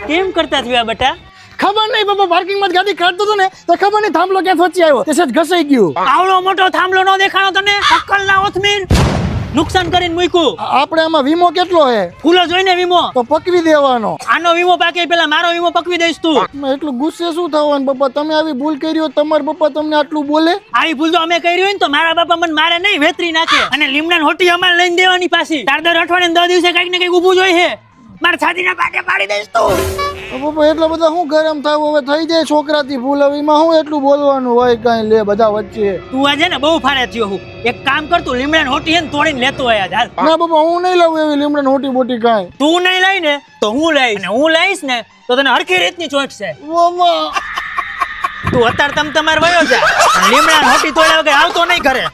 કેમ કરતા થયા બેટા? ખબર નહીં બાપા, પાર્કિંગ માં ગાડી કાઢતો હતો ને તો ખબર નહીં થાંભલો ક્યાં વચ્ચે આવ્યો, તે સજ ઘસાઈ ગયું. આવડો મોટો થાંભલો નો દેખાણો તને? અક્કલ ના ઓથમીન નુકસાન કરીને મૂક્યું. આપણે આમાં વીમો કેટલો હે? ફૂલો જોઈને વીમો તો પકવી દેવાનો. આનો વીમો પાકે પેલા મારો વીમો પકવી દઈશ તું. મેં એટલું ગુસ્સે શું થવાનું બાપા, તમે આવી ભૂલ કરી હોય, તમારા બાપા તમને આટલું બોલે? આવી ભૂલ તો અમે કરી હોય ને તો મારા બાપા મને મારે નહીં, વેતરી નાખે. અને લીમડા હોટી અમારે લઈને દેવાની પાછી. તાર દર અઠવાડિયે 10 દિવસે કઈક ને કઈક ઊભું જોઈ છે. મારા છાતીના પાટે પાડી દઈશ તું. બાપા એટલા બધા શું ગરમ થાવ, હવે થઈ જાય છોકરાથી ભૂલ, હવે એમાં શું એટલું બોલવાનું હોય? કઈ લે બધા વચ્ચે. તું આજે ને બહુ ફારે થયો હું. એક કામ કર, તું લીમડા હોટી હે ને તોડીને લેતો આયા હાલ. ના બાપા, હું નહીં લઉં એવી લીમડા હોટી બોટી કાંઈ. તું નહીં લઈ ને તો હું લઈશ, અને હું લઈશ ને તો તને હરખી રીતની ચોટ છે. બાબા તું અત્યારે તમારે વયો જા. લીમડા હોટી તોડ્યા વગર આવતો નહીં ઘરે.